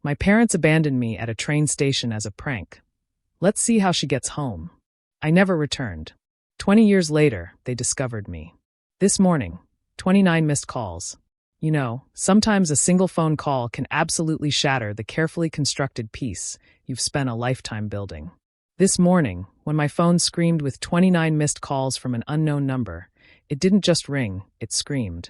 My parents abandoned me at a train station as a prank. Let's see how she gets home. I never returned. 20 years later, they discovered me. This morning, 29 missed calls. You know, sometimes a single phone call can absolutely shatter the carefully constructed piece you've spent a lifetime building. This morning, when my phone screamed with 29 missed calls from an unknown number, it didn't just ring, it screamed.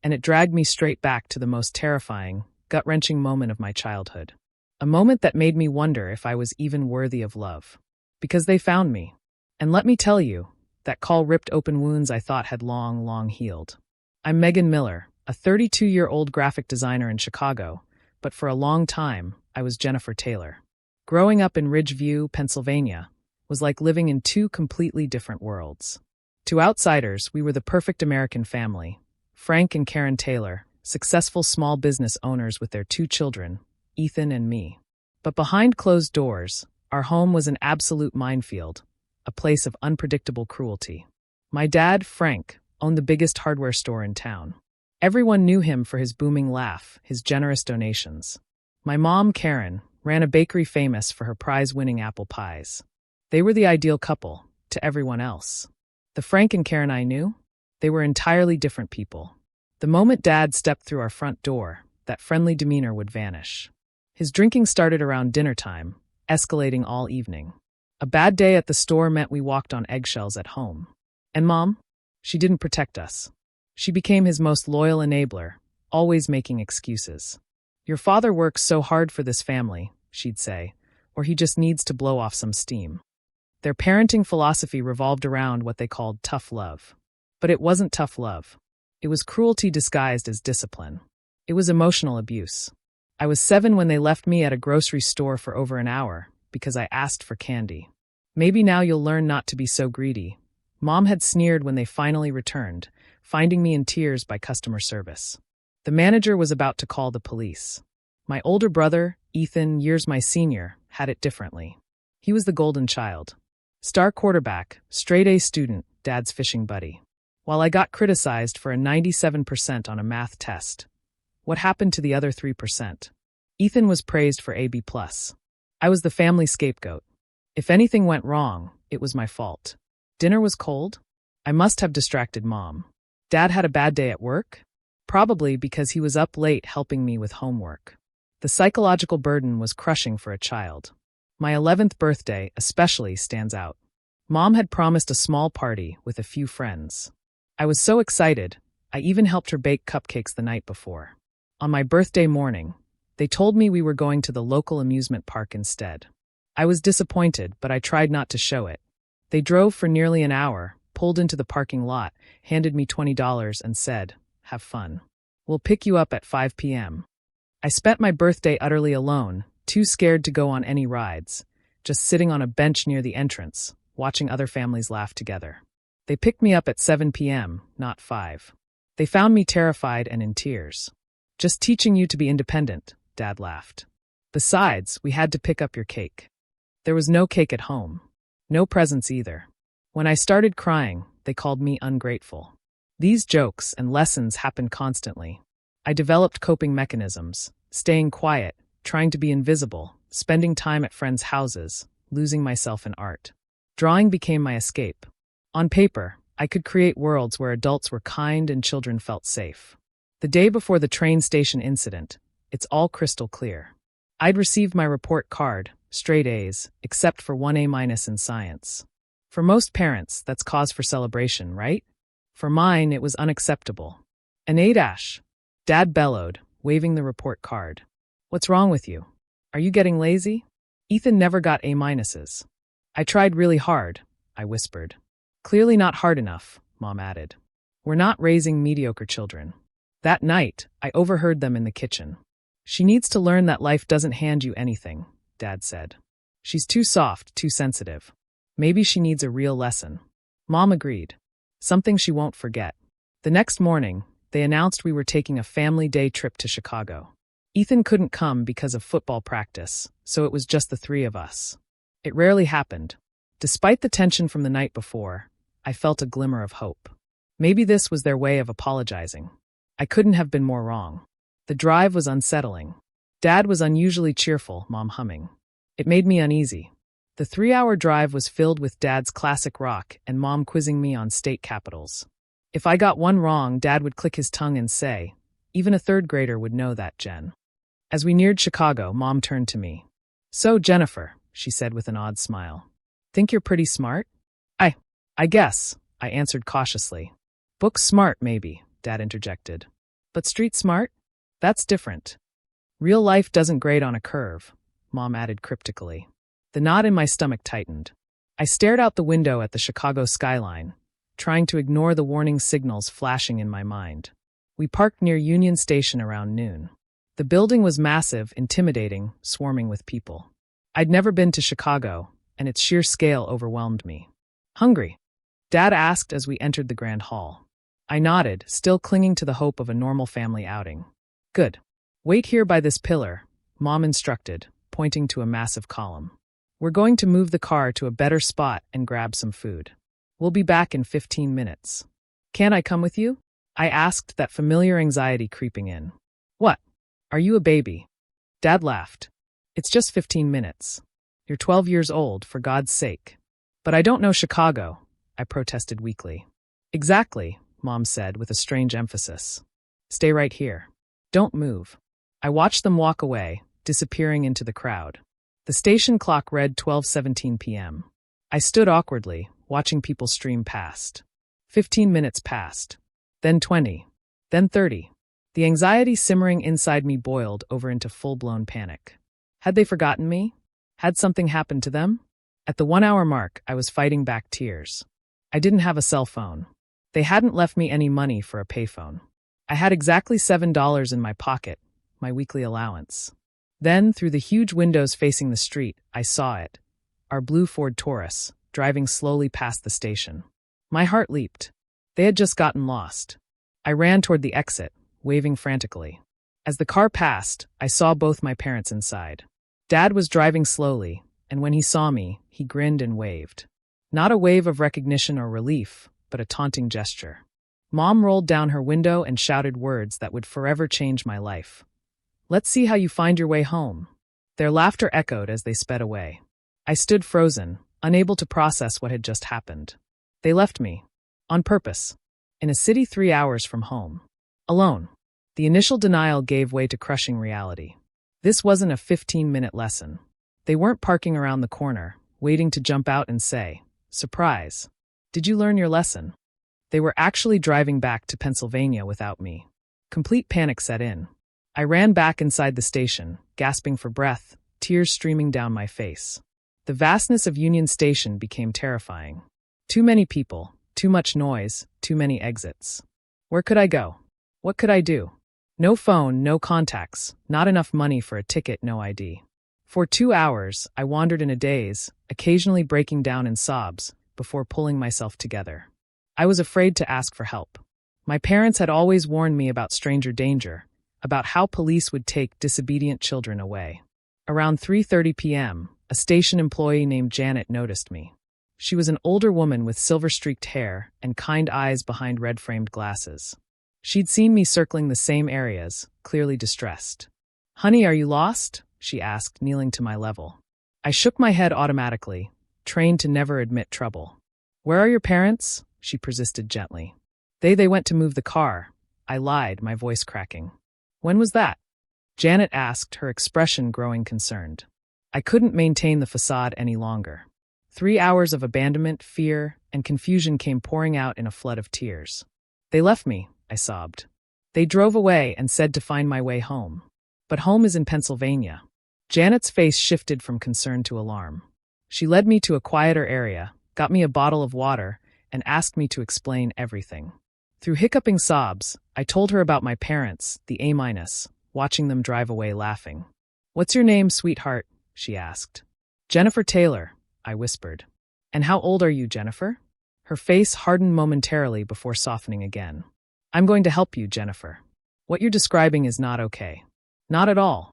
And it dragged me straight back to the most terrifying, gut-wrenching moment of my childhood. A moment that made me wonder if I was even worthy of love. Because they found me. And let me tell you, that call ripped open wounds I thought had long healed. I'm Megan Miller, a 32-year-old graphic designer in Chicago, but for a long time, I was Jennifer Taylor. Growing up in Ridgeview, Pennsylvania, was like living in two completely different worlds. To outsiders, we were the perfect American family. Frank and Karen Taylor, successful small business owners with their 2 children, Ethan and me. But behind closed doors, our home was an absolute minefield, a place of unpredictable cruelty. My dad, Frank, owned the biggest hardware store in town. Everyone knew him for his booming laugh, his generous donations. My mom, Karen, ran a bakery famous for her prize-winning apple pies. They were the ideal couple, to everyone else. The Frank and Karen I knew? They were entirely different people. The moment Dad stepped through our front door, that friendly demeanor would vanish. His drinking started around dinner time, escalating all evening. A bad day at the store meant we walked on eggshells at home. And Mom? She didn't protect us. She became his most loyal enabler, always making excuses. Your father works so hard for this family, she'd say, or he just needs to blow off some steam. Their parenting philosophy revolved around what they called tough love. But it wasn't tough love. It was cruelty disguised as discipline. It was emotional abuse. I was 7 when they left me at a grocery store for over an hour because I asked for candy. Maybe now you'll learn not to be so greedy. Mom had sneered when they finally returned, finding me in tears by customer service. The manager was about to call the police. My older brother, Ethan, years my senior, had it differently. He was the golden child. Star quarterback, straight-A student, Dad's fishing buddy. While I got criticized for a 97% on a math test, what happened to the other 3%? Ethan was praised for A+. I was the family scapegoat. If anything went wrong, it was my fault. Dinner was cold? I must have distracted Mom. Dad had a bad day at work? Probably because he was up late helping me with homework. The psychological burden was crushing for a child. My 11th birthday especially stands out. Mom had promised a small party with a few friends. I was so excited, I even helped her bake cupcakes the night before. On my birthday morning, they told me we were going to the local amusement park instead. I was disappointed, but I tried not to show it. They drove for nearly an hour, pulled into the parking lot, handed me $20 and said, "Have fun. We'll pick you up at 5 p.m. I spent my birthday utterly alone, too scared to go on any rides, just sitting on a bench near the entrance, watching other families laugh together. They picked me up at 7 p.m., not 5. They found me terrified and in tears. "Just teaching you to be independent," Dad laughed. "Besides, we had to pick up your cake." There was no cake at home. No presents either. When I started crying, they called me ungrateful. These jokes and lessons happened constantly. I developed coping mechanisms, staying quiet, trying to be invisible, spending time at friends' houses, losing myself in art. Drawing became my escape. On paper, I could create worlds where adults were kind and children felt safe. The day before the train station incident, it's all crystal clear. I'd received my report card, straight A's, except for 1 A- in science. For most parents, that's cause for celebration, right? For mine, it was unacceptable. An A-. Dad bellowed, waving the report card. "What's wrong with you? Are you getting lazy?" Ethan never got A-. "I tried really hard," I whispered. "Clearly not hard enough," Mom added. "We're not raising mediocre children." That night, I overheard them in the kitchen. "She needs to learn that life doesn't hand you anything," Dad said. "She's too soft, too sensitive. Maybe she needs a real lesson." Mom agreed. Something she won't forget. The next morning, they announced we were taking a family day trip to Chicago. Ethan couldn't come because of football practice, so it was just the 3 of us. It rarely happened. Despite the tension from the night before, I felt a glimmer of hope. Maybe this was their way of apologizing. I couldn't have been more wrong. The drive was unsettling. Dad was unusually cheerful, Mom humming. It made me uneasy. The 3-hour drive was filled with Dad's classic rock and Mom quizzing me on state capitals. If I got one wrong, Dad would click his tongue and say, "Even a third grader would know that, Jen." As we neared Chicago, Mom turned to me. "So, Jennifer," she said with an odd smile. "Think you're pretty smart?" I guess," I answered cautiously. "Book smart, maybe," Dad interjected. "But street smart? That's different. Real life doesn't grade on a curve," Mom added cryptically. The knot in my stomach tightened. I stared out the window at the Chicago skyline, trying to ignore the warning signals flashing in my mind. We parked near Union Station around noon. The building was massive, intimidating, swarming with people. I'd never been to Chicago, and its sheer scale overwhelmed me. "Hungry?" Dad asked as we entered the Grand Hall. I nodded, still clinging to the hope of a normal family outing. "Good. Wait here by this pillar," Mom instructed, pointing to a massive column. "We're going to move the car to a better spot and grab some food. We'll be back in 15 minutes. Can't I come with you?" I asked, that familiar anxiety creeping in. "What? Are you a baby?" Dad laughed. "It's just 15 minutes. You're 12 years old, for God's sake." "But I don't know Chicago," I protested weakly. "Exactly," Mom said with a strange emphasis. "Stay right here. Don't move." I watched them walk away, disappearing into the crowd. The station clock read 12:17 p.m. I stood awkwardly, watching people stream past. 15 minutes passed. Then 20. Then 30. The anxiety simmering inside me boiled over into full-blown panic. Had they forgotten me? Had something happened to them? At the 1-hour mark, I was fighting back tears. I didn't have a cell phone. They hadn't left me any money for a payphone. I had exactly $7 in my pocket, my weekly allowance. Then, through the huge windows facing the street, I saw it. Our blue Ford Taurus, driving slowly past the station. My heart leaped. They had just gotten lost. I ran toward the exit, waving frantically. As the car passed, I saw both my parents inside. Dad was driving slowly, and when he saw me, he grinned and waved. Not a wave of recognition or relief, but a taunting gesture. Mom rolled down her window and shouted words that would forever change my life. "Let's see how you find your way home." Their laughter echoed as they sped away. I stood frozen, unable to process what had just happened. They left me. On purpose. In a city 3 hours from home. Alone. The initial denial gave way to crushing reality. This wasn't a 15-minute lesson. They weren't parking around the corner, waiting to jump out and say, "Surprise. Did you learn your lesson?" They were actually driving back to Pennsylvania without me. Complete panic set in. I ran back inside the station, gasping for breath, tears streaming down my face. The vastness of Union Station became terrifying. Too many people, too much noise, too many exits. Where could I go? What could I do? No phone, no contacts, not enough money for a ticket, no ID. For 2 hours, I wandered in a daze, occasionally breaking down in sobs, before pulling myself together. I was afraid to ask for help. My parents had always warned me about stranger danger, about how police would take disobedient children away. Around 3:30 p.m., a station employee named Janet noticed me. She was an older woman with silver-streaked hair and kind eyes behind red-framed glasses. She'd seen me circling the same areas, clearly distressed. "Honey, are you lost?" she asked, kneeling to my level. I shook my head automatically, trained to never admit trouble. "Where are your parents?" she persisted gently. They went to move the car," I lied, my voice cracking. "When was that?" Janet asked, her expression growing concerned. I couldn't maintain the facade any longer. 3 hours of abandonment, fear, and confusion came pouring out in a flood of tears. "They left me," I sobbed. "They drove away and said to find my way home. But home is in Pennsylvania." Janet's face shifted from concern to alarm. She led me to a quieter area, got me a bottle of water, and asked me to explain everything. Through hiccuping sobs, I told her about my parents, the A-, watching them drive away laughing. "What's your name, sweetheart?" she asked. "Jennifer Taylor," I whispered. "And how old are you, Jennifer?" Her face hardened momentarily before softening again. "I'm going to help you, Jennifer. What you're describing is not okay." "Not at all."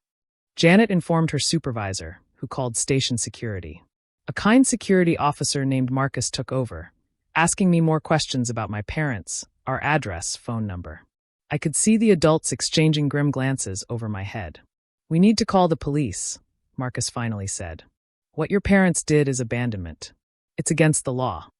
Janet informed her supervisor, who called station security. A kind security officer named Marcus took over, asking me more questions about my parents, our address, phone number. I could see the adults exchanging grim glances over my head. We need to call the police, Marcus finally said. What your parents did is abandonment. It's against the law.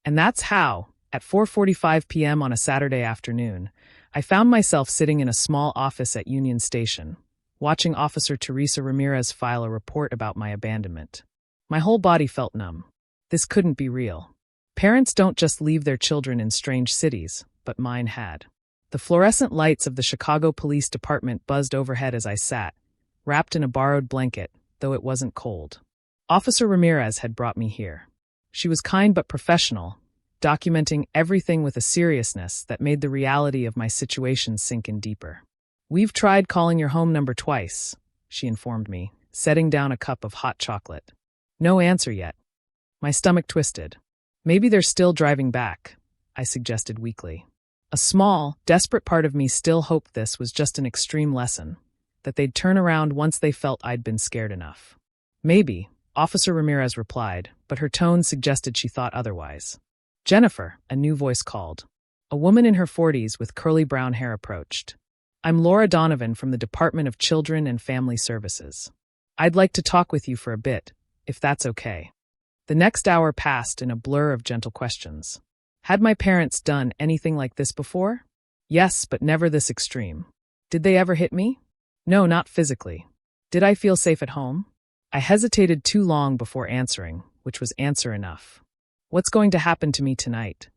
And that's how, at 4:45 p.m. on a Saturday afternoon, I found myself sitting in a small office at Union Station, watching Officer Teresa Ramirez file a report about my abandonment. My whole body felt numb. This couldn't be real. Parents don't just leave their children in strange cities, but mine had. The fluorescent lights of the Chicago Police Department buzzed overhead as I sat, wrapped in a borrowed blanket, though it wasn't cold. Officer Ramirez had brought me here. She was kind but professional, documenting everything with a seriousness that made the reality of my situation sink in deeper. We've tried calling your home number twice, she informed me, setting down a cup of hot chocolate. No answer yet. My stomach twisted. Maybe they're still driving back, I suggested weakly. A small, desperate part of me still hoped this was just an extreme lesson, that they'd turn around once they felt I'd been scared enough. Maybe, Officer Ramirez replied, but her tone suggested she thought otherwise. Jennifer, a new voice called. A woman in her 40s with curly brown hair approached. I'm Laura Donovan from the Department of Children and Family Services. I'd like to talk with you for a bit, if that's okay. The next hour passed in a blur of gentle questions. Had my parents done anything like this before? Yes, but never this extreme. Did they ever hit me? No, not physically. Did I feel safe at home? I hesitated too long before answering, which was answer enough. What's going to happen to me tonight?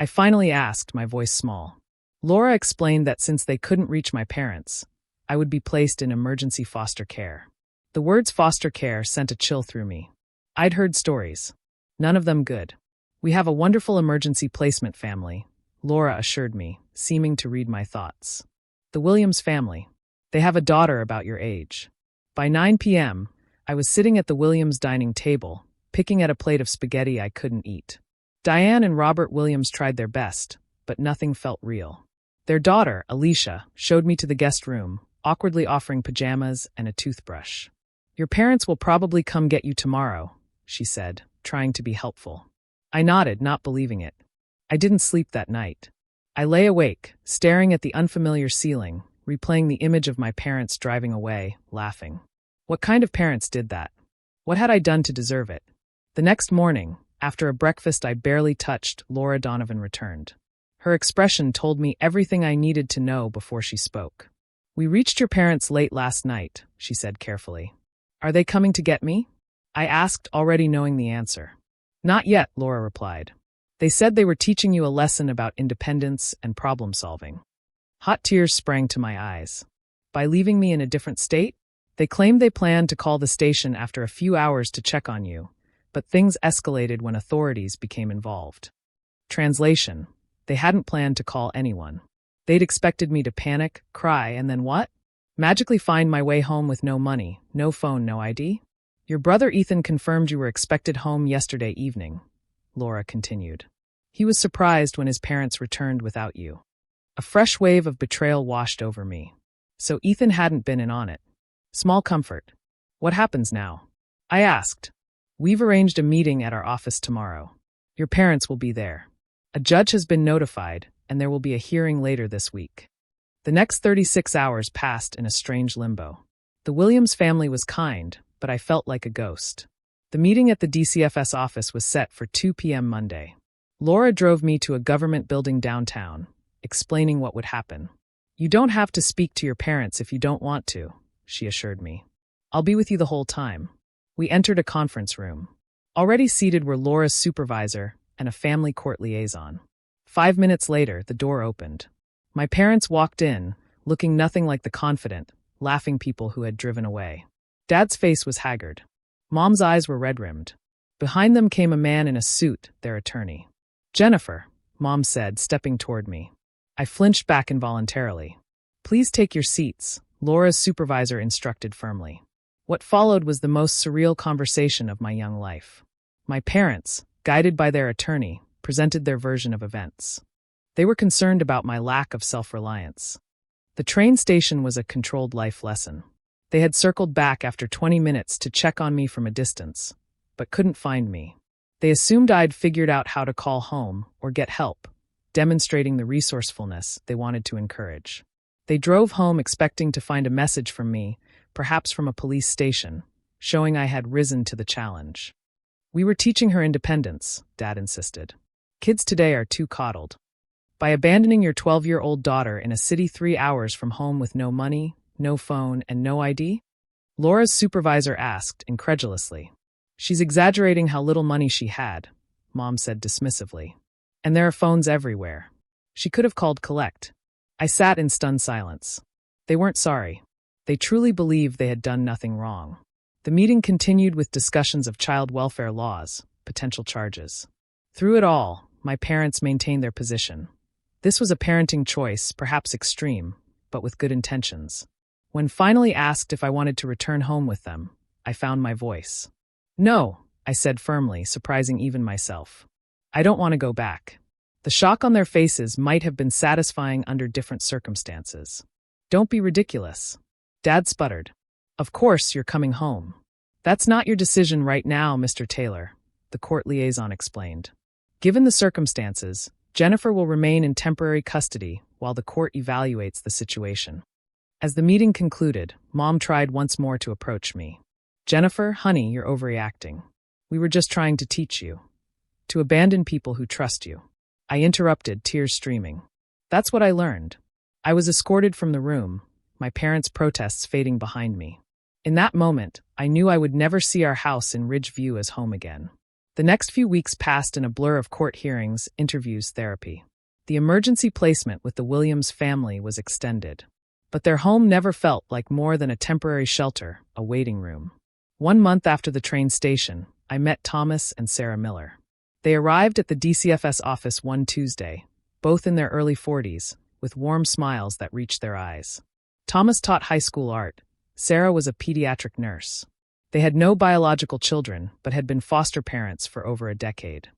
I finally asked, my voice small. Laura explained that since they couldn't reach my parents, I would be placed in emergency foster care. The words foster care sent a chill through me. I'd heard stories. None of them good. We have a wonderful emergency placement family, Laura assured me, seeming to read my thoughts. The Williams family. They have a daughter about your age. By 9 p.m., I was sitting at the Williams dining table, picking at a plate of spaghetti I couldn't eat. Diane and Robert Williams tried their best, but nothing felt real. Their daughter, Alicia, showed me to the guest room, awkwardly offering pajamas and a toothbrush. Your parents will probably come get you tomorrow, she said, trying to be helpful. I nodded, not believing it. I didn't sleep that night. I lay awake, staring at the unfamiliar ceiling, replaying the image of my parents driving away, laughing. What kind of parents did that? What had I done to deserve it? The next morning, after a breakfast I barely touched, Laura Donovan returned. Her expression told me everything I needed to know before she spoke. We reached your parents late last night, she said carefully. Are they coming to get me? I asked, already knowing the answer. Not yet, Laura replied. They said they were teaching you a lesson about independence and problem solving. Hot tears sprang to my eyes. By leaving me in a different state? They claimed they planned to call the station after a few hours to check on you, but things escalated when authorities became involved. Translation: they hadn't planned to call anyone. They'd expected me to panic, cry, and then what? Magically find my way home with no money, no phone, no ID? Your brother Ethan confirmed you were expected home yesterday evening, Laura continued. He was surprised when his parents returned without you. A fresh wave of betrayal washed over me. So Ethan hadn't been in on it. Small comfort. What happens now? I asked. We've arranged a meeting at our office tomorrow. Your parents will be there. A judge has been notified, and there will be a hearing later this week. The next 36 hours passed in a strange limbo. The Williams family was kind, but I felt like a ghost. The meeting at the DCFS office was set for 2 p.m. Monday. Laura drove me to a government building downtown, explaining what would happen. You don't have to speak to your parents if you don't want to, she assured me. I'll be with you the whole time. We entered a conference room. Already seated were Laura's supervisor and a family court liaison. 5 minutes later, the door opened. My parents walked in, looking nothing like the confident, laughing people who had driven away. Dad's face was haggard. Mom's eyes were red-rimmed. Behind them came a man in a suit, their attorney. Jennifer, Mom said, stepping toward me. I flinched back involuntarily. Please take your seats, Laura's supervisor instructed firmly. What followed was the most surreal conversation of my young life. My parents, guided by their attorney, presented their version of events. They were concerned about my lack of self-reliance. The train station was a controlled life lesson. They had circled back after 20 minutes to check on me from a distance, but couldn't find me. They assumed I'd figured out how to call home or get help, demonstrating the resourcefulness they wanted to encourage. They drove home expecting to find a message from me, perhaps from a police station, showing I had risen to the challenge. We were teaching her independence, Dad insisted. Kids today are too coddled. By abandoning your 12-year-old daughter in a city 3 hours from home with no money, no phone, and no ID? Laura's supervisor asked, incredulously. She's exaggerating how little money she had, Mom said dismissively. And there are phones everywhere. She could have called collect. I sat in stunned silence. They weren't sorry. They truly believed they had done nothing wrong. The meeting continued with discussions of child welfare laws, potential charges. Through it all, my parents maintained their position. This was a parenting choice, perhaps extreme, but with good intentions. When finally asked if I wanted to return home with them, I found my voice. No, I said firmly, surprising even myself. I don't want to go back. The shock on their faces might have been satisfying under different circumstances. Don't be ridiculous. Dad sputtered. Of course you're coming home. That's not your decision right now, Mr. Taylor, the court liaison explained. Given the circumstances, Jennifer will remain in temporary custody while the court evaluates the situation. As the meeting concluded, Mom tried once more to approach me. Jennifer, honey, you're overreacting. We were just trying to teach you. To abandon people who trust you. I interrupted, tears streaming. That's what I learned. I was escorted from the room, my parents' protests fading behind me. In that moment, I knew I would never see our house in Ridgeview as home again. The next few weeks passed in a blur of court hearings, interviews, therapy. The emergency placement with the Williams family was extended. But their home never felt like more than a temporary shelter, a waiting room. 1 month after the train station, I met Thomas and Sarah Miller. They arrived at the DCFS office one Tuesday, both in their early 40s, with warm smiles that reached their eyes. Thomas taught high school art. Sarah was a pediatric nurse. They had no biological children, but had been foster parents for over a decade.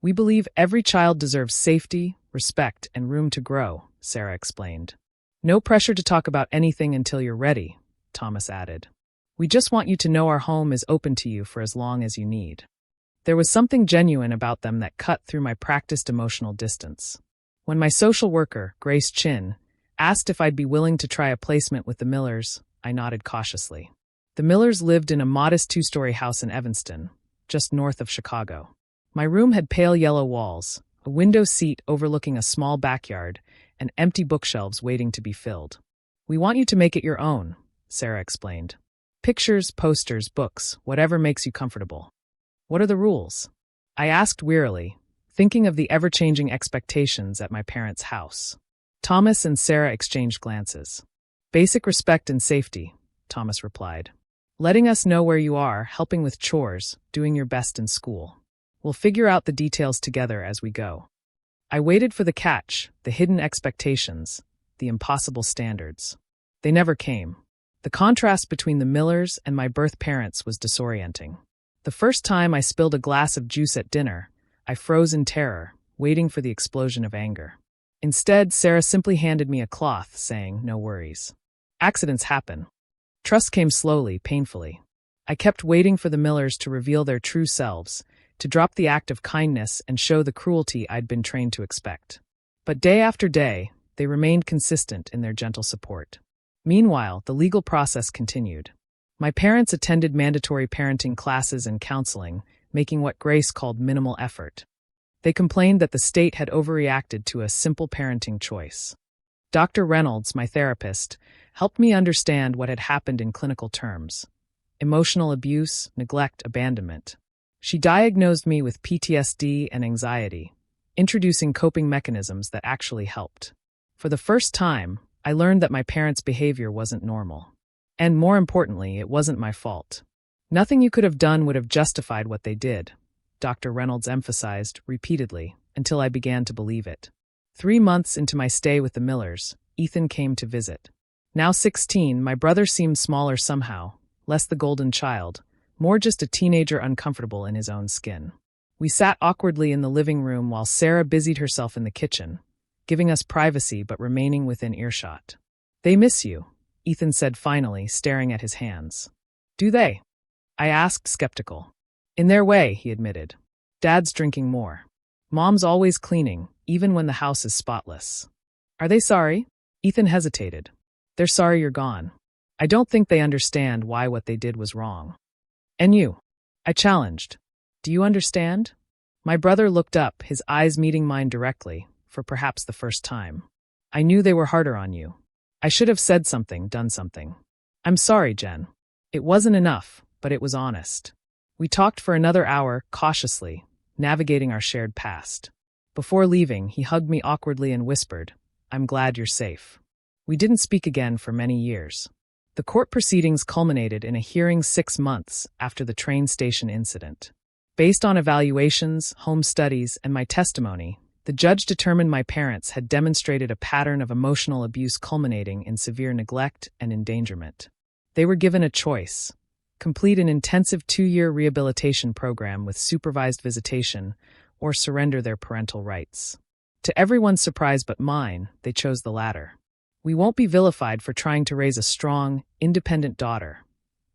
We believe every child deserves safety, respect, and room to grow, Sarah explained. No pressure to talk about anything until you're ready, Thomas added. We just want you to know our home is open to you for as long as you need. There was something genuine about them that cut through my practiced emotional distance. When my social worker, Grace Chin, asked if I'd be willing to try a placement with the Millers, I nodded cautiously. The Millers lived in a modest 2-story house in Evanston, just north of Chicago. My room had pale yellow walls, a window seat overlooking a small backyard, and empty bookshelves waiting to be filled. We want you to make it your own, Sarah explained. Pictures, posters, books, whatever makes you comfortable. What are the rules? I asked wearily, thinking of the ever-changing expectations at my parents' house. Thomas and Sarah exchanged glances. Basic respect and safety, Thomas replied. Letting us know where you are, helping with chores, doing your best in school. We'll figure out the details together as we go. I waited for the catch, the hidden expectations, the impossible standards. They never came. The contrast between the Millers and my birth parents was disorienting. The first time I spilled a glass of juice at dinner, I froze in terror, waiting for the explosion of anger. Instead, Sarah simply handed me a cloth, saying, "No worries. Accidents happen." Trust came slowly, painfully. I kept waiting for the Millers to reveal their true selves, to drop the act of kindness and show the cruelty I'd been trained to expect. But day after day, they remained consistent in their gentle support. Meanwhile, the legal process continued. My parents attended mandatory parenting classes and counseling, making what Grace called minimal effort. They complained that the state had overreacted to a simple parenting choice. Dr. Reynolds, my therapist, helped me understand what had happened in clinical terms. Emotional abuse, neglect, abandonment. She diagnosed me with PTSD and anxiety, introducing coping mechanisms that actually helped. For the first time, I learned that my parents' behavior wasn't normal. And more importantly, it wasn't my fault. Nothing you could have done would have justified what they did, Dr. Reynolds emphasized repeatedly, until I began to believe it. 3 months into my stay with the Millers, Ethan came to visit. Now 16, my brother seemed smaller somehow, less the golden child, more just a teenager uncomfortable in his own skin. We sat awkwardly in the living room while Sarah busied herself in the kitchen, giving us privacy but remaining within earshot. "They miss you," Ethan said finally, staring at his hands. "Do they?" I asked, skeptical. "In their way," he admitted. "Dad's drinking more. Mom's always cleaning, even when the house is spotless." "Are they sorry?" Ethan hesitated. "They're sorry you're gone." I don't think they understand why what they did was wrong. And you? I challenged. Do you understand? My brother looked up, his eyes meeting mine directly, for perhaps the first time. I knew they were harder on you. I should have said something, done something. I'm sorry, Jen. It wasn't enough, but it was honest. We talked for another hour, cautiously, navigating our shared past. Before leaving, he hugged me awkwardly and whispered, "I'm glad you're safe." We didn't speak again for many years. The court proceedings culminated in a hearing 6 months after the train station incident. Based on evaluations, home studies, and my testimony, the judge determined my parents had demonstrated a pattern of emotional abuse culminating in severe neglect and endangerment. They were given a choice: complete an intensive 2-year rehabilitation program with supervised visitation, or surrender their parental rights. To everyone's surprise but mine, they chose the latter. "We won't be vilified for trying to raise a strong, independent daughter,"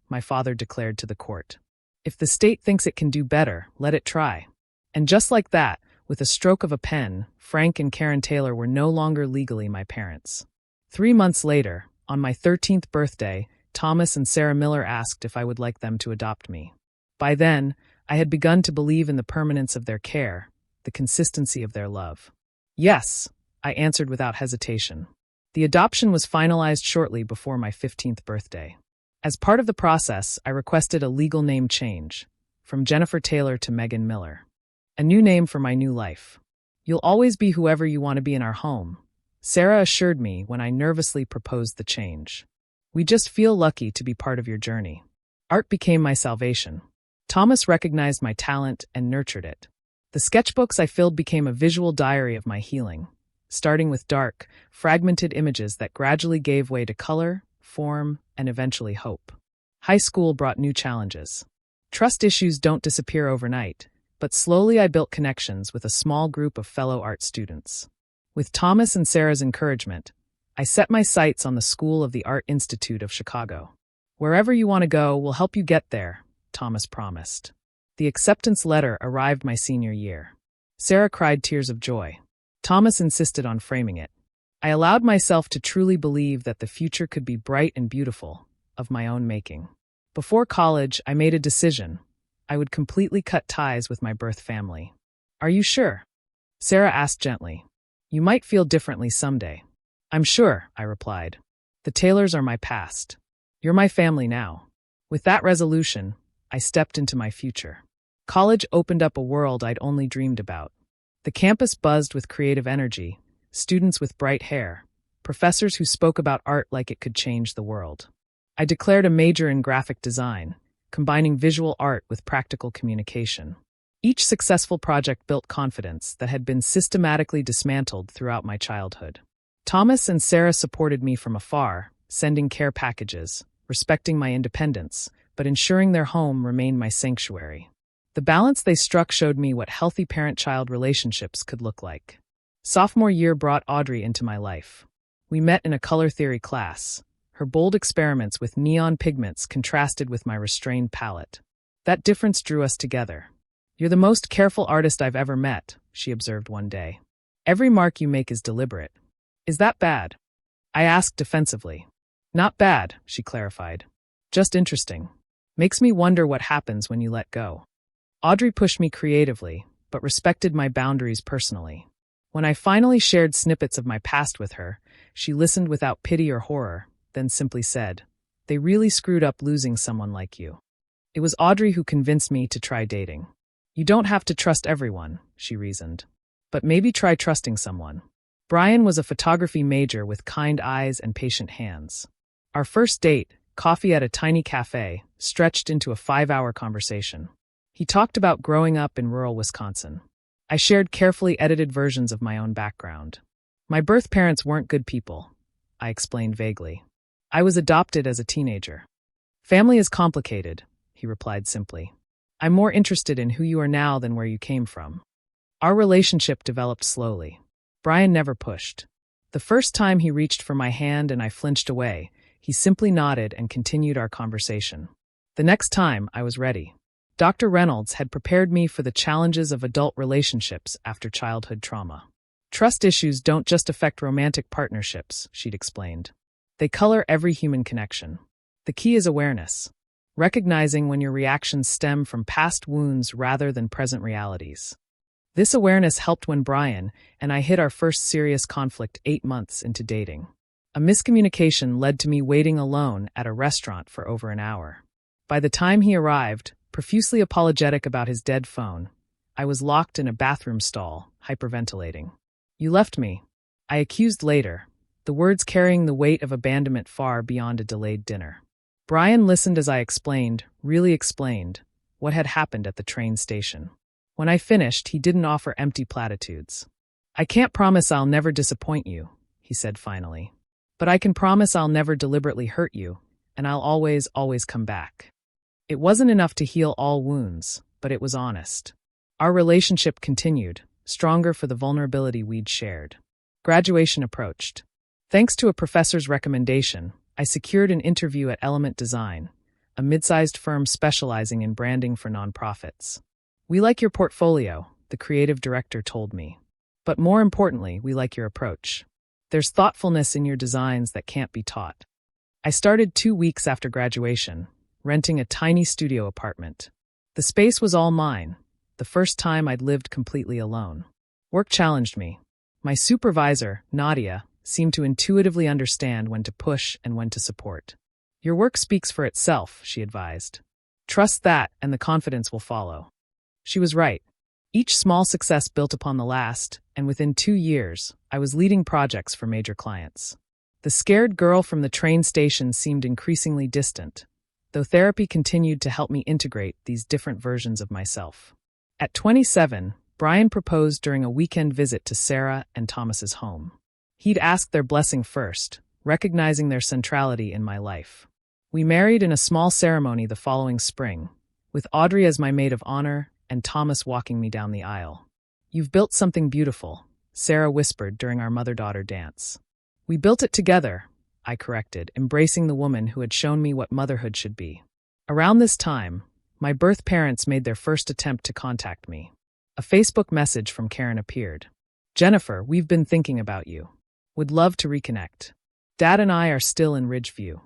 my father declared to the court. "If the state thinks it can do better, let it try." And just like that, with a stroke of a pen, Frank and Karen Taylor were no longer legally my parents. 3 months later, on my 13th birthday, Thomas and Sarah Miller asked if I would like them to adopt me. By then, I had begun to believe in the permanence of their care, the consistency of their love. "Yes," I answered without hesitation. The adoption was finalized shortly before my 15th birthday. As part of the process, I requested a legal name change, from Jennifer Taylor to Megan Miller. A new name for my new life. "You'll always be whoever you want to be in our home," Sarah assured me when I nervously proposed the change. "We just feel lucky to be part of your journey." Art became my salvation. Thomas recognized my talent and nurtured it. The sketchbooks I filled became a visual diary of my healing, starting with dark, fragmented images that gradually gave way to color, form, and eventually hope. High school brought new challenges. Trust issues don't disappear overnight, but slowly I built connections with a small group of fellow art students. With Thomas and Sarah's encouragement, I set my sights on the School of the Art Institute of Chicago. "Wherever you want to go, we'll help you get there," Thomas promised. The acceptance letter arrived my senior year. Sarah cried tears of joy. Thomas insisted on framing it. I allowed myself to truly believe that the future could be bright and beautiful, of my own making. Before college, I made a decision. I would completely cut ties with my birth family. "Are you sure?" Sarah asked gently. "You might feel differently someday." "I'm sure," I replied. "The Taylors are my past. You're my family now." With that resolution, I stepped into my future. College opened up a world I'd only dreamed about. The campus buzzed with creative energy, students with bright hair, professors who spoke about art like it could change the world. I declared a major in graphic design, combining visual art with practical communication. Each successful project built confidence that had been systematically dismantled throughout my childhood. Thomas and Sarah supported me from afar, sending care packages, respecting my independence, but ensuring their home remained my sanctuary. The balance they struck showed me what healthy parent-child relationships could look like. Sophomore year brought Audrey into my life. We met in a color theory class. Her bold experiments with neon pigments contrasted with my restrained palette. That difference drew us together. "You're the most careful artist I've ever met," she observed one day. "Every mark you make is deliberate." "Is that bad?" I asked defensively. "Not bad," she clarified. "Just interesting. Makes me wonder what happens when you let go." Audrey pushed me creatively, but respected my boundaries personally. When I finally shared snippets of my past with her, she listened without pity or horror, then simply said, "They really screwed up losing someone like you." It was Audrey who convinced me to try dating. "You don't have to trust everyone," she reasoned. "But maybe try trusting someone." Brian was a photography major with kind eyes and patient hands. Our first date, coffee at a tiny cafe, stretched into a 5-hour conversation. He talked about growing up in rural Wisconsin. I shared carefully edited versions of my own background. "My birth parents weren't good people," I explained vaguely. "I was adopted as a teenager." "Family is complicated," he replied simply. "I'm more interested in who you are now than where you came from." Our relationship developed slowly. Brian never pushed. The first time he reached for my hand and I flinched away, he simply nodded and continued our conversation. The next time, I was ready. Dr. Reynolds had prepared me for the challenges of adult relationships after childhood trauma. "Trust issues don't just affect romantic partnerships," she'd explained. "They color every human connection." The key is awareness, recognizing when your reactions stem from past wounds rather than present realities. This awareness helped when Brian and I hit our first serious conflict 8 months into dating. A miscommunication led to me waiting alone at a restaurant for over an hour. By the time he arrived, profusely apologetic about his dead phone, I was locked in a bathroom stall, hyperventilating. "You left me," I accused later, the words carrying the weight of abandonment far beyond a delayed dinner. Brian listened as I explained, really explained, what had happened at the train station. When I finished, he didn't offer empty platitudes. "I can't promise I'll never disappoint you," he said finally. "But I can promise I'll never deliberately hurt you, and I'll always, always come back." It wasn't enough to heal all wounds, but it was honest. Our relationship continued, stronger for the vulnerability we'd shared. Graduation approached. Thanks to a professor's recommendation, I secured an interview at Element Design, a mid-sized firm specializing in branding for nonprofits. "We like your portfolio," the creative director told me. "But more importantly, we like your approach. There's thoughtfulness in your designs that can't be taught." I started 2 weeks after graduation, renting a tiny studio apartment. The space was all mine, the first time I'd lived completely alone. Work challenged me. My supervisor, Nadia, seemed to intuitively understand when to push and when to support. "Your work speaks for itself," she advised. "Trust that, and the confidence will follow." She was right. Each small success built upon the last, and within 2 years, I was leading projects for major clients. The scared girl from the train station seemed increasingly distant, though therapy continued to help me integrate these different versions of myself. At 27, Brian proposed during a weekend visit to Sarah and Thomas's home. He'd asked their blessing first, recognizing their centrality in my life. We married in a small ceremony the following spring, with Audrey as my maid of honor and Thomas walking me down the aisle. "You've built something beautiful," Sarah whispered during our mother-daughter dance. "We built it together," I corrected, embracing the woman who had shown me what motherhood should be. Around this time, my birth parents made their first attempt to contact me. A Facebook message from Karen appeared. "Jennifer, we've been thinking about you. Would love to reconnect. Dad and I are still in Ridgeview."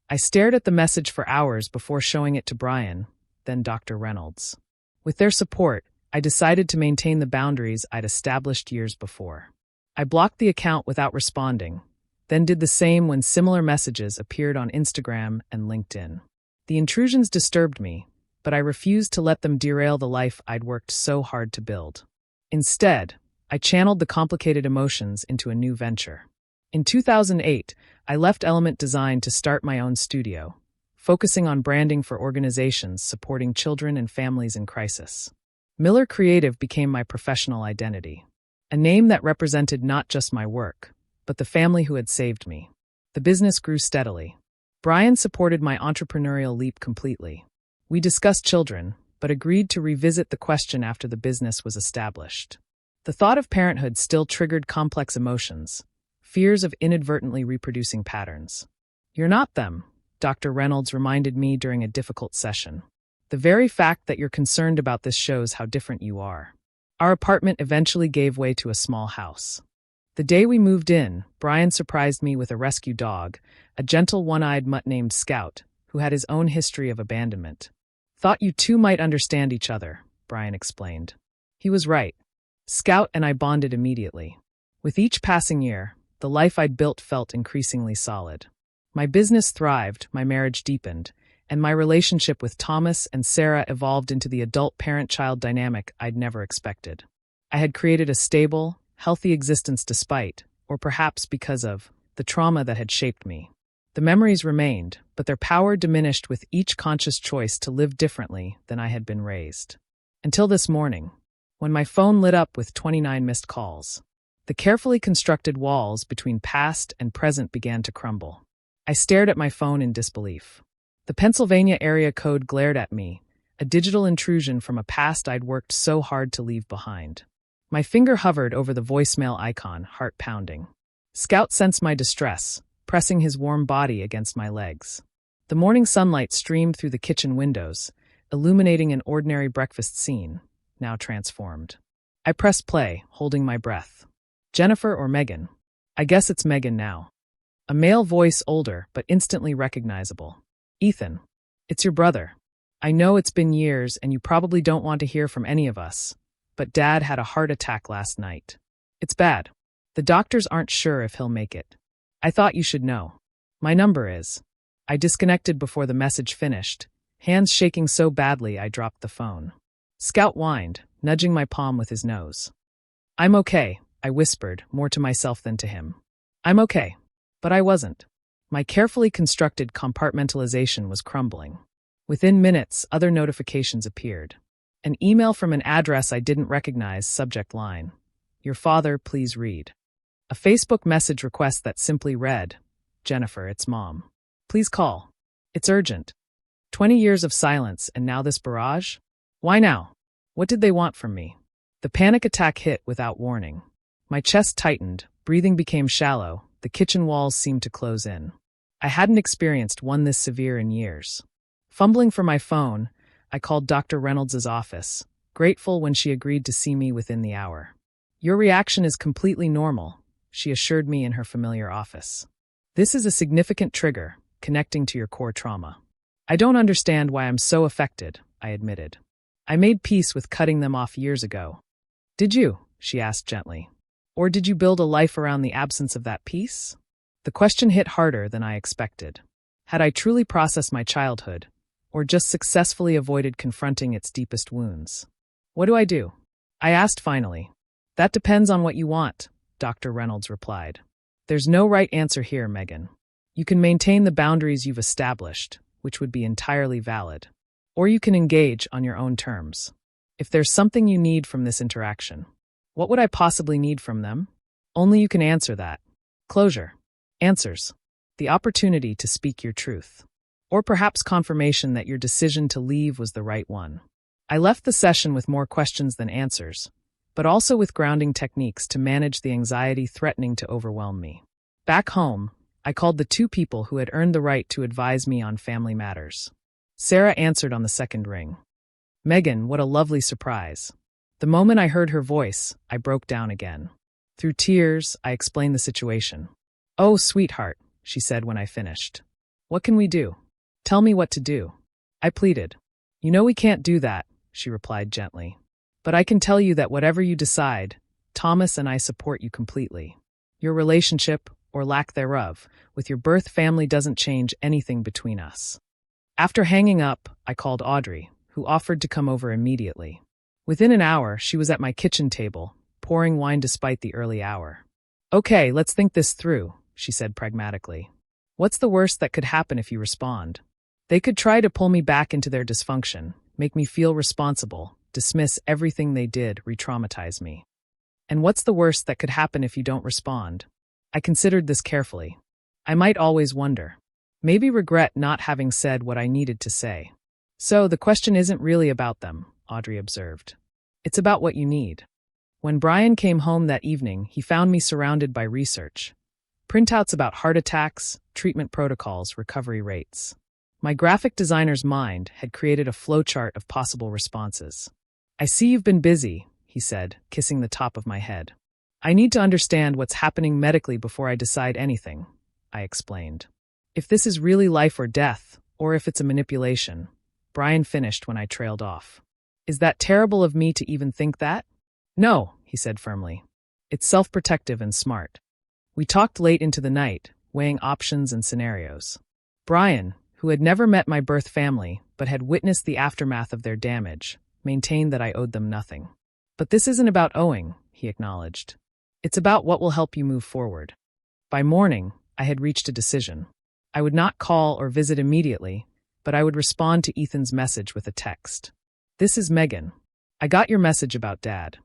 I stared at the message for hours before showing it to Brian, then Dr. Reynolds. With their support, I decided to maintain the boundaries I'd established years before. I blocked the account without responding, then did the same when similar messages appeared on Instagram and LinkedIn. The intrusions disturbed me, but I refused to let them derail the life I'd worked so hard to build. Instead, I channeled the complicated emotions into a new venture. In 2008, I left Element Design to start my own studio, focusing on branding for organizations supporting children and families in crisis. Miller Creative became my professional identity, a name that represented not just my work, but the family who had saved me. The business grew steadily. Brian supported my entrepreneurial leap completely. We discussed children, but agreed to revisit the question after the business was established. The thought of parenthood still triggered complex emotions, fears of inadvertently reproducing patterns. "You're not them," Dr. Reynolds reminded me during a difficult session. "The very fact that you're concerned about this shows how different you are." Our apartment eventually gave way to a small house. The day we moved in, Brian surprised me with a rescue dog, a gentle one-eyed mutt named Scout, who had his own history of abandonment. "Thought you two might understand each other," Brian explained. He was right. Scout and I bonded immediately. With each passing year, the life I'd built felt increasingly solid. My business thrived, my marriage deepened, and my relationship with Thomas and Sarah evolved into the adult parent-child dynamic I'd never expected. I had created a stable, healthy existence despite, or perhaps because of, the trauma that had shaped me. The memories remained, but their power diminished with each conscious choice to live differently than I had been raised. Until this morning, when my phone lit up with 29 missed calls. The carefully constructed walls between past and present began to crumble. I stared at my phone in disbelief. The Pennsylvania area code glared at me, a digital intrusion from a past I'd worked so hard to leave behind. My finger hovered over the voicemail icon, heart pounding. Scout sensed my distress, pressing his warm body against my legs. The morning sunlight streamed through the kitchen windows, illuminating an ordinary breakfast scene, now transformed. I pressed play, holding my breath. "Jennifer or Megan?" "I guess it's Megan now." A male voice, older but instantly recognizable. Ethan, it's your brother. I know it's been years and you probably don't want to hear from any of us, but Dad had a heart attack last night. It's bad. The doctors aren't sure if he'll make it. I thought you should know. My number is. I disconnected before the message finished, hands shaking so badly I dropped the phone. Scout whined, nudging my palm with his nose. I'm okay, I whispered, more to myself than to him. I'm okay. But I wasn't. My carefully constructed compartmentalization was crumbling. Within minutes, other notifications appeared. An email from an address I didn't recognize, subject line. Your father, please read. A Facebook message request that simply read, Jennifer, it's Mom. Please call. It's urgent. 20 years of silence and now this barrage? Why now? What did they want from me? The panic attack hit without warning. My chest tightened, breathing became shallow, the kitchen walls seemed to close in. I hadn't experienced one this severe in years. Fumbling for my phone, I called Dr. Reynolds' office, grateful when she agreed to see me within the hour. Your reaction is completely normal, she assured me in her familiar office. This is a significant trigger, connecting to your core trauma. I don't understand why I'm so affected, I admitted. I made peace with cutting them off years ago. Did you? She asked gently. Or did you build a life around the absence of that peace? The question hit harder than I expected. Had I truly processed my childhood, or just successfully avoided confronting its deepest wounds? What do I do? I asked finally. That depends on what you want, Dr. Reynolds replied. There's no right answer here, Megan. You can maintain the boundaries you've established, which would be entirely valid. Or you can engage on your own terms. If there's something you need from this interaction, what would I possibly need from them? Only you can answer that. Closure. Answers. The opportunity to speak your truth. Or perhaps confirmation that your decision to leave was the right one. I left the session with more questions than answers, but also with grounding techniques to manage the anxiety threatening to overwhelm me. Back home, I called the two people who had earned the right to advise me on family matters. Sarah answered on the second ring. Megan, what a lovely surprise. The moment I heard her voice, I broke down again. Through tears, I explained the situation. Oh, sweetheart, she said when I finished. What can we do? Tell me what to do. I pleaded. You know we can't do that, she replied gently. But I can tell you that whatever you decide, Thomas and I support you completely. Your relationship, or lack thereof, with your birth family doesn't change anything between us. After hanging up, I called Audrey, who offered to come over immediately. Within an hour, she was at my kitchen table, pouring wine despite the early hour. Okay, let's think this through, she said pragmatically. What's the worst that could happen if you respond? They could try to pull me back into their dysfunction, make me feel responsible, dismiss everything they did, re-traumatize me. And what's the worst that could happen if you don't respond? I considered this carefully. I might always wonder. Maybe regret not having said what I needed to say. So the question isn't really about them, Audrey observed. It's about what you need. When Brian came home that evening, he found me surrounded by research. Printouts about heart attacks, treatment protocols, recovery rates. My graphic designer's mind had created a flowchart of possible responses. I see you've been busy, he said, kissing the top of my head. I need to understand what's happening medically before I decide anything, I explained. If this is really life or death, or if it's a manipulation, Brian finished when I trailed off. Is that terrible of me to even think that? No, he said firmly. It's self-protective and smart. We talked late into the night, weighing options and scenarios. Brian, who had never met my birth family but had witnessed the aftermath of their damage, maintained that I owed them nothing. But this isn't about owing, he acknowledged. It's about what will help you move forward. By morning, I had reached a decision. I would not call or visit immediately, but I would respond to Ethan's message with a text. This is Megan. I got your message about Dad.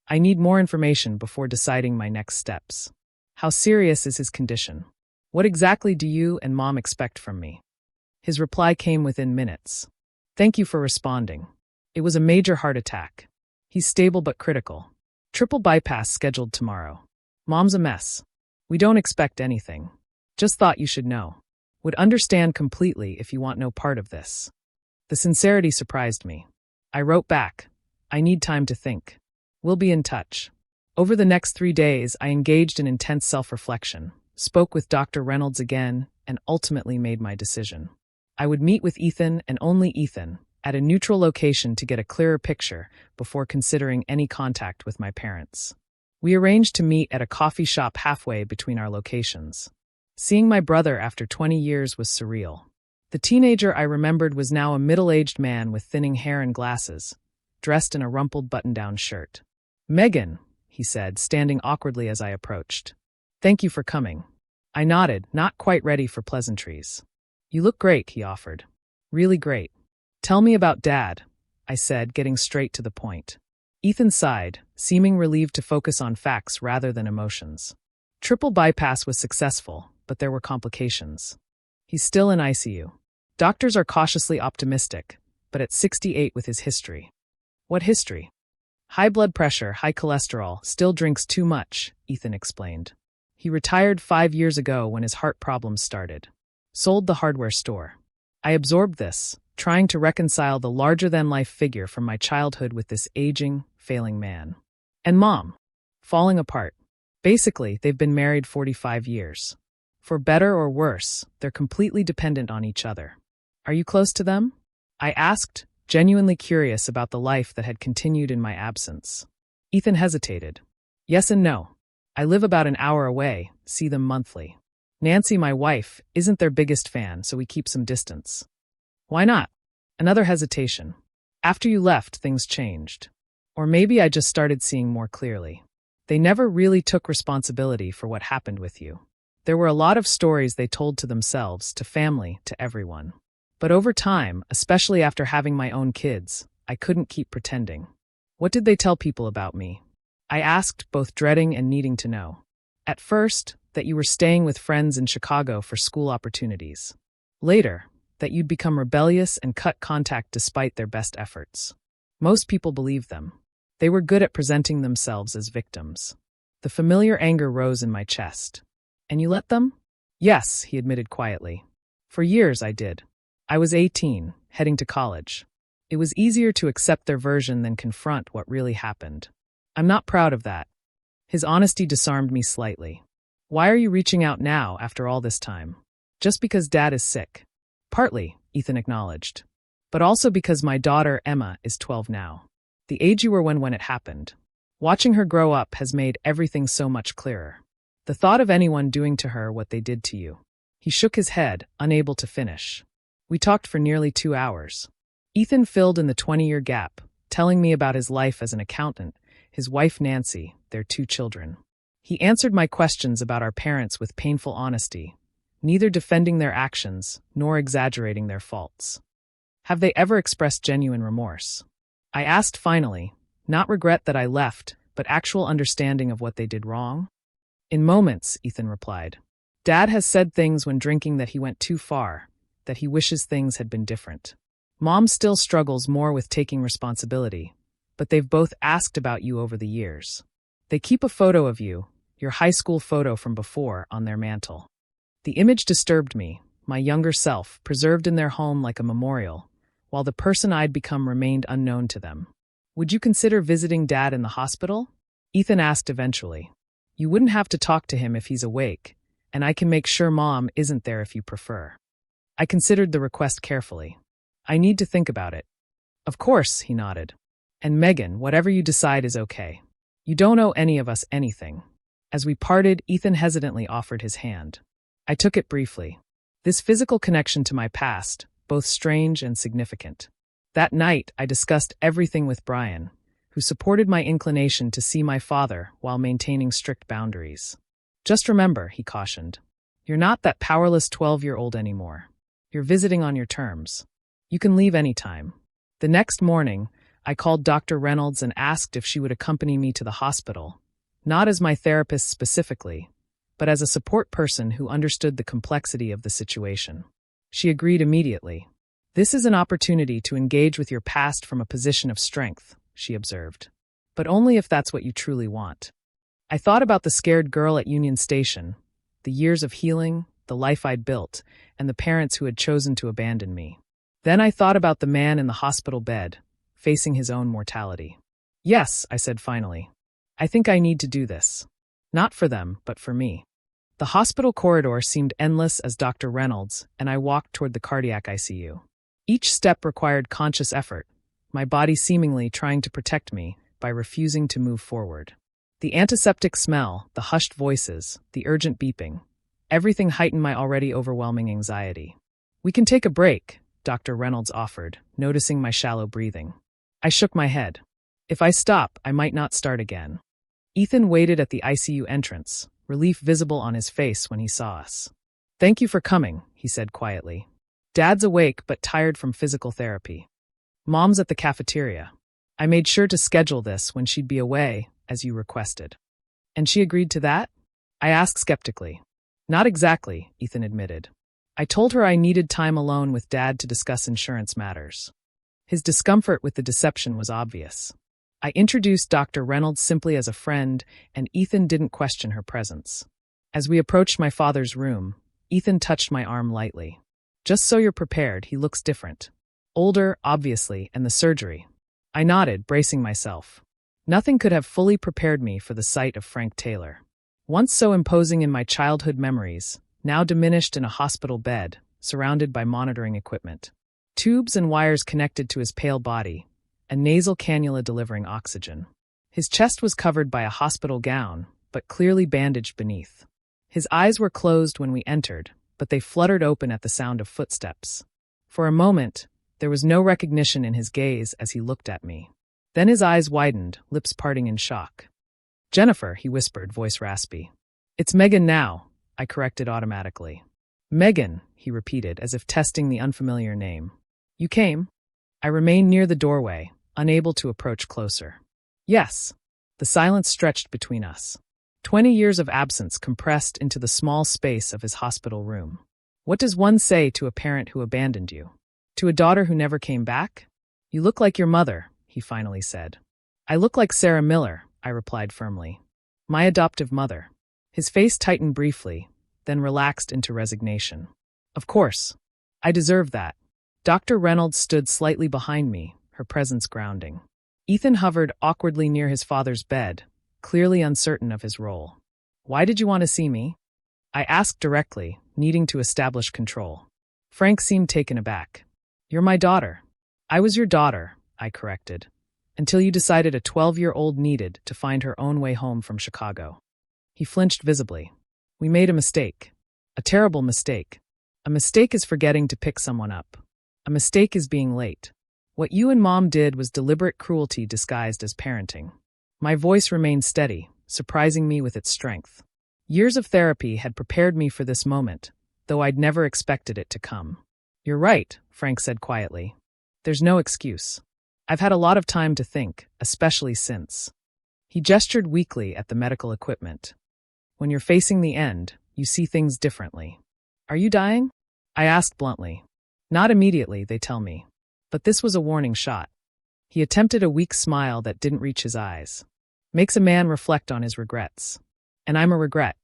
I need more information before deciding my next steps. How serious is his condition? What exactly do you and Mom expect from me? His reply came within minutes. Thank you for responding. It was a major heart attack. He's stable but critical. Triple bypass scheduled tomorrow. Mom's a mess. We don't expect anything. Just thought you should know. Would understand completely if you want no part of this. The sincerity surprised me. I wrote back. I need time to think. We'll be in touch. Over the next 3 days, I engaged in intense self-reflection, spoke with Dr. Reynolds again, and ultimately made my decision. I would meet with Ethan and only Ethan at a neutral location to get a clearer picture before considering any contact with my parents. We arranged to meet at a coffee shop halfway between our locations. Seeing my brother after 20 years was surreal. The teenager I remembered was now a middle-aged man with thinning hair and glasses, dressed in a rumpled button-down shirt. "Megan," he said, standing awkwardly as I approached. "Thank you for coming." I nodded, not quite ready for pleasantries. "You look great," he offered. "Really great." "Tell me about Dad," I said, getting straight to the point. Ethan sighed, seeming relieved to focus on facts rather than emotions. Triple bypass was successful, but there were complications. He's still in ICU. Doctors are cautiously optimistic, but at 68 with his history. What history? High blood pressure, high cholesterol, still drinks too much, Ethan explained. He retired 5 years ago when his heart problems started. Sold the hardware store. I absorbed this, trying to reconcile the larger-than-life figure from my childhood with this aging, failing man. And Mom. Falling apart. Basically, they've been married 45 years. For better or worse, they're completely dependent on each other. Are you close to them? I asked, genuinely curious about the life that had continued in my absence. Ethan hesitated. Yes and no. I live about an hour away, see them monthly. Nancy, my wife, isn't their biggest fan, so we keep some distance. Why not? Another hesitation. After you left, things changed. Or maybe I just started seeing more clearly. They never really took responsibility for what happened with you. There were a lot of stories they told to themselves, to family, to everyone. But over time, especially after having my own kids, I couldn't keep pretending. What did they tell people about me? I asked, both dreading and needing to know. At first, that you were staying with friends in Chicago for school opportunities. Later, that you'd become rebellious and cut contact despite their best efforts. Most people believed them. They were good at presenting themselves as victims. The familiar anger rose in my chest. And you let them? Yes, he admitted quietly. For years I did. I was 18, heading to college. It was easier to accept their version than confront what really happened. I'm not proud of that. His honesty disarmed me slightly. Why are you reaching out now after all this time? Just because Dad is sick. Partly, Ethan acknowledged. But also because my daughter, Emma, is 12 now. The age you were when it happened. Watching her grow up has made everything so much clearer. The thought of anyone doing to her what they did to you. He shook his head, unable to finish. We talked for nearly 2 hours. Ethan filled in the 20-year gap, telling me about his life as an accountant, his wife Nancy, their 2 children. He answered my questions about our parents with painful honesty, neither defending their actions nor exaggerating their faults. Have they ever expressed genuine remorse? I asked finally, not regret that I left, but actual understanding of what they did wrong? In moments, Ethan replied. Dad has said things when drinking that he went too far, that he wishes things had been different. Mom still struggles more with taking responsibility, but they've both asked about you over the years. They keep a photo of you, your high school photo from before, on their mantle. The image disturbed me, my younger self, preserved in their home like a memorial, while the person I'd become remained unknown to them. Would you consider visiting Dad in the hospital? Ethan asked eventually. You wouldn't have to talk to him if he's awake, and I can make sure Mom isn't there if you prefer. I considered the request carefully. I need to think about it. Of course, he nodded. And Megan, whatever you decide is okay. You don't owe any of us anything. As we parted, Ethan hesitantly offered his hand. I took it briefly. This physical connection to my past, both strange and significant. That night, I discussed everything with Brian, who supported my inclination to see my father while maintaining strict boundaries. Just remember, he cautioned, you're not that powerless 12-year-old anymore. You're visiting on your terms. You can leave anytime. The next morning, I called Dr. Reynolds and asked if she would accompany me to the hospital, not as my therapist specifically, but as a support person who understood the complexity of the situation. She agreed immediately. This is an opportunity to engage with your past from a position of strength, she observed. But only if that's what you truly want. I thought about the scared girl at Union Station, the years of healing, the life I'd built, and the parents who had chosen to abandon me. Then I thought about the man in the hospital bed, facing his own mortality. Yes, I said finally. I think I need to do this. Not for them, but for me. The hospital corridor seemed endless as Dr. Reynolds and I walked toward the cardiac ICU. Each step required conscious effort, my body seemingly trying to protect me by refusing to move forward. The antiseptic smell, the hushed voices, the urgent beeping, everything heightened my already overwhelming anxiety. "We can take a break," Dr. Reynolds offered, noticing my shallow breathing. I shook my head. If I stop, I might not start again. Ethan waited at the ICU entrance, relief visible on his face when he saw us. "Thank you for coming," he said quietly. "Dad's awake but tired from physical therapy. Mom's at the cafeteria. I made sure to schedule this when she'd be away, as you requested." "And she agreed to that?" I asked skeptically. "Not exactly," Ethan admitted. "I told her I needed time alone with Dad to discuss insurance matters." His discomfort with the deception was obvious. I introduced Dr. Reynolds simply as a friend, and Ethan didn't question her presence. As we approached my father's room, Ethan touched my arm lightly. "Just so you're prepared, he looks different. Older, obviously, and the surgery." I nodded, bracing myself. Nothing could have fully prepared me for the sight of Frank Taylor. Once so imposing in my childhood memories, now diminished in a hospital bed, surrounded by monitoring equipment. Tubes and wires connected to his pale body, a nasal cannula delivering oxygen. His chest was covered by a hospital gown, but clearly bandaged beneath. His eyes were closed when we entered, but they fluttered open at the sound of footsteps. For a moment, there was no recognition in his gaze as he looked at me. Then his eyes widened, lips parting in shock. "Jennifer," he whispered, voice raspy. "It's Megan now," I corrected automatically. "Megan," he repeated, as if testing the unfamiliar name. "You came?" I remained near the doorway, unable to approach closer. "Yes." The silence stretched between us. 20 years of absence compressed into the small space of his hospital room. What does one say to a parent who abandoned you? To a daughter who never came back? "You look like your mother," he finally said. "I look like Sarah Miller," I replied firmly. "My adoptive mother." His face tightened briefly, then relaxed into resignation. "Of course. I deserve that." Dr. Reynolds stood slightly behind me, her presence grounding. Ethan hovered awkwardly near his father's bed, clearly uncertain of his role. "Why did you want to see me?" I asked directly, needing to establish control. Frank seemed taken aback. "You're my daughter." "I was your daughter," I corrected, "until you decided a 12-year-old needed to find her own way home from Chicago." He flinched visibly. "We made a mistake. A terrible mistake. A mistake is forgetting to pick someone up. A mistake is being late. What you and Mom did was deliberate cruelty disguised as parenting." My voice remained steady, surprising me with its strength. Years of therapy had prepared me for this moment, though I'd never expected it to come. "You're right," Frank said quietly. "There's no excuse. I've had a lot of time to think, especially since." He gestured weakly at the medical equipment. "When you're facing the end, you see things differently." "Are you dying?" I asked bluntly. "Not immediately, they tell me. But this was a warning shot." He attempted a weak smile that didn't reach his eyes. "Makes a man reflect on his regrets. And I'm a regret.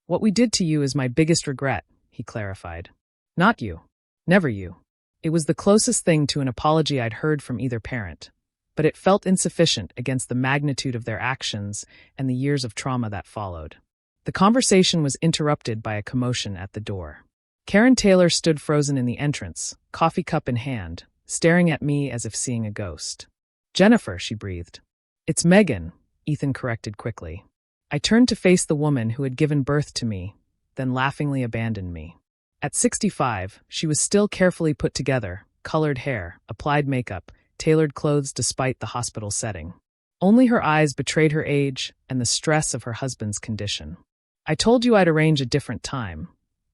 What we did to you is my biggest regret," he clarified. "Not you. Never you." It was the closest thing to an apology I'd heard from either parent, but it felt insufficient against the magnitude of their actions and the years of trauma that followed. The conversation was interrupted by a commotion at the door. Karen Taylor stood frozen in the entrance, coffee cup in hand, staring at me as if seeing a ghost. "Jennifer," she breathed. "It's Megan," Ethan corrected quickly. I turned to face the woman who had given birth to me, then laughingly abandoned me. At 65, she was still carefully put together, colored hair, applied makeup, tailored clothes despite the hospital setting. Only her eyes betrayed her age and the stress of her husband's condition. "I told you I'd arrange a different time,"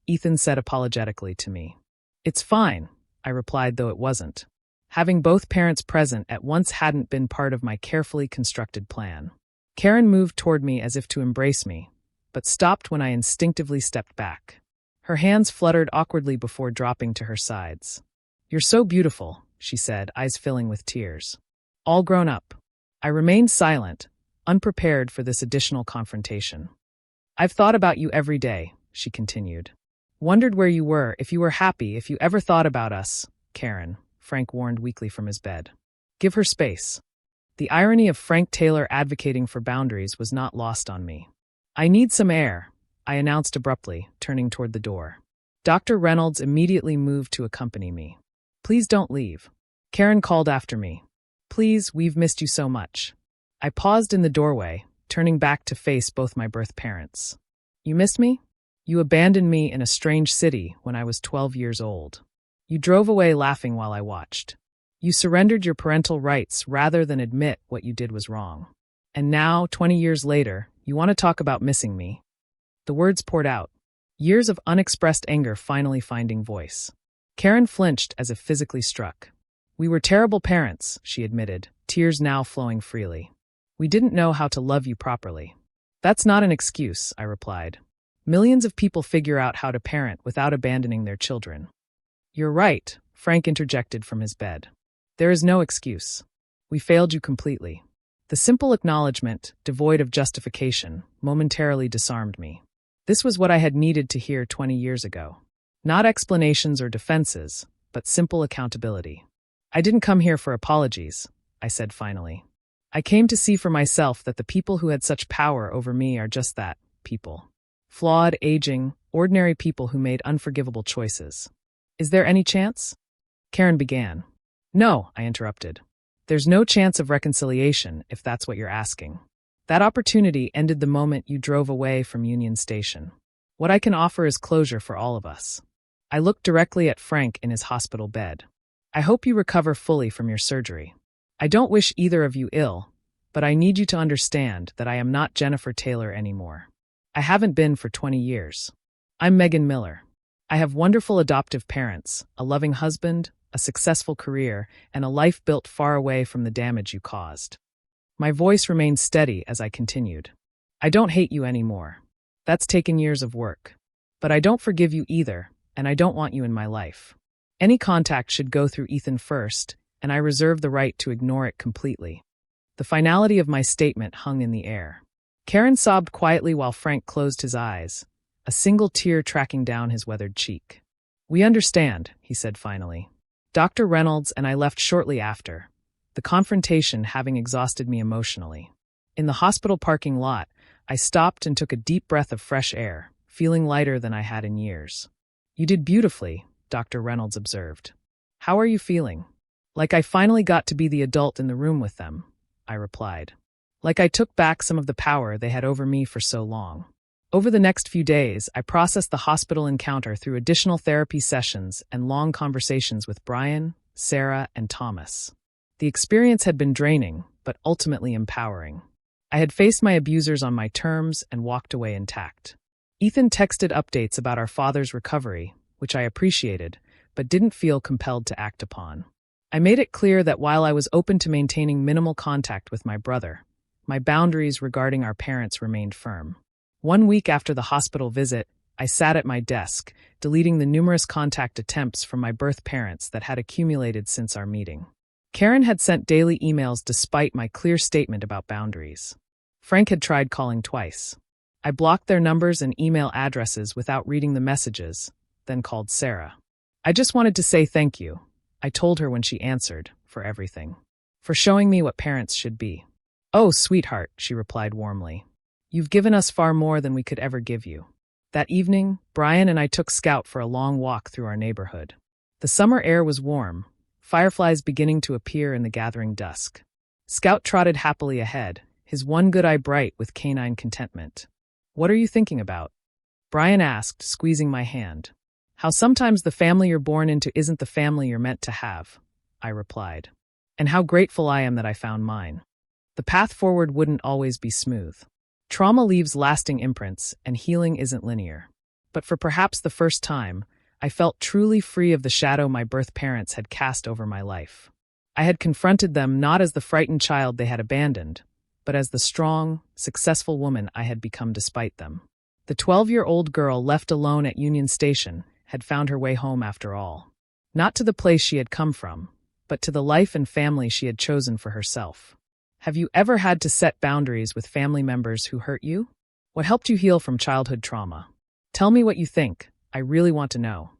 Ethan said apologetically to me. "It's fine," I replied, though it wasn't. Having both parents present at once hadn't been part of my carefully constructed plan. Karen moved toward me as if to embrace me, but stopped when I instinctively stepped back. Her hands fluttered awkwardly before dropping to her sides. "You're so beautiful," she said, eyes filling with tears. "All grown up." I remained silent, unprepared for this additional confrontation. "I've thought about you every day," she continued. "Wondered where you were, if you were happy, if you ever thought about us." "Karen," Frank warned weakly from his bed. "Give her space." The irony of Frank Taylor advocating for boundaries was not lost on me. "I need some air," I announced abruptly, turning toward the door. Dr. Reynolds immediately moved to accompany me. Please don't leave. Karen called after me. Please, we've missed you so much. I paused in the doorway, turning back to face both my birth parents. You missed me? You abandoned me in a strange city when I was 12 years old. You drove away laughing while I watched. You surrendered your parental rights rather than admit what you did was wrong. And now, 20 years later, you want to talk about missing me. The words poured out, years of unexpressed anger finally finding voice. Karen flinched as if physically struck. We were terrible parents, she admitted, tears now flowing freely. We didn't know how to love you properly. That's not an excuse, I replied. Millions of people figure out how to parent without abandoning their children. You're right, Frank interjected from his bed. There is no excuse. We failed you completely. The simple acknowledgement, devoid of justification, momentarily disarmed me. This was what I had needed to hear 20 years ago. Not explanations or defenses, but simple accountability. I didn't come here for apologies, I said finally. I came to see for myself that the people who had such power over me are just that, people. Flawed, aging, ordinary people who made unforgivable choices. Is there any chance? Karen began. No, I interrupted. There's no chance of reconciliation, if that's what you're asking. That opportunity ended the moment you drove away from Union Station. What I can offer is closure for all of us. I looked directly at Frank in his hospital bed. I hope you recover fully from your surgery. I don't wish either of you ill, but I need you to understand that I am not Jennifer Taylor anymore. I haven't been for 20 years. I'm Megan Miller. I have wonderful adoptive parents, a loving husband, a successful career, and a life built far away from the damage you caused. My voice remained steady as I continued. I don't hate you anymore. That's taken years of work. But I don't forgive you either, and I don't want you in my life. Any contact should go through Ethan first, and I reserve the right to ignore it completely. The finality of my statement hung in the air. Karen sobbed quietly while Frank closed his eyes, a single tear tracking down his weathered cheek. We understand, he said finally. Dr. Reynolds and I left shortly after, the confrontation having exhausted me emotionally. In the hospital parking lot, I stopped and took a deep breath of fresh air, feeling lighter than I had in years. You did beautifully, Dr. Reynolds observed. How are you feeling? Like I finally got to be the adult in the room with them, I replied. Like I took back some of the power they had over me for so long. Over the next few days, I processed the hospital encounter through additional therapy sessions and long conversations with Brian, Sarah, and Thomas. The experience had been draining, but ultimately empowering. I had faced my abusers on my terms and walked away intact. Ethan texted updates about our father's recovery, which I appreciated, but didn't feel compelled to act upon. I made it clear that while I was open to maintaining minimal contact with my brother, my boundaries regarding our parents remained firm. 1 week after the hospital visit, I sat at my desk, deleting the numerous contact attempts from my birth parents that had accumulated since our meeting. Karen had sent daily emails despite my clear statement about boundaries. Frank had tried calling twice. I blocked their numbers and email addresses without reading the messages, then called Sarah. I just wanted to say thank you, I told her when she answered, for everything. For showing me what parents should be. Oh, sweetheart, she replied warmly. You've given us far more than we could ever give you. That evening, Brian and I took Scout for a long walk through our neighborhood. The summer air was warm, fireflies beginning to appear in the gathering dusk. Scout trotted happily ahead, his one good eye bright with canine contentment. What are you thinking about? Brian asked, squeezing my hand. How sometimes the family you're born into isn't the family you're meant to have, I replied. And how grateful I am that I found mine. The path forward wouldn't always be smooth. Trauma leaves lasting imprints, and healing isn't linear. But for perhaps the first time, I felt truly free of the shadow my birth parents had cast over my life. I had confronted them not as the frightened child they had abandoned, but as the strong, successful woman I had become despite them. The 12-year-old girl left alone at Union Station had found her way home after all. Not to the place she had come from, but to the life and family she had chosen for herself. Have you ever had to set boundaries with family members who hurt you? What helped you heal from childhood trauma? Tell me what you think. I really want to know.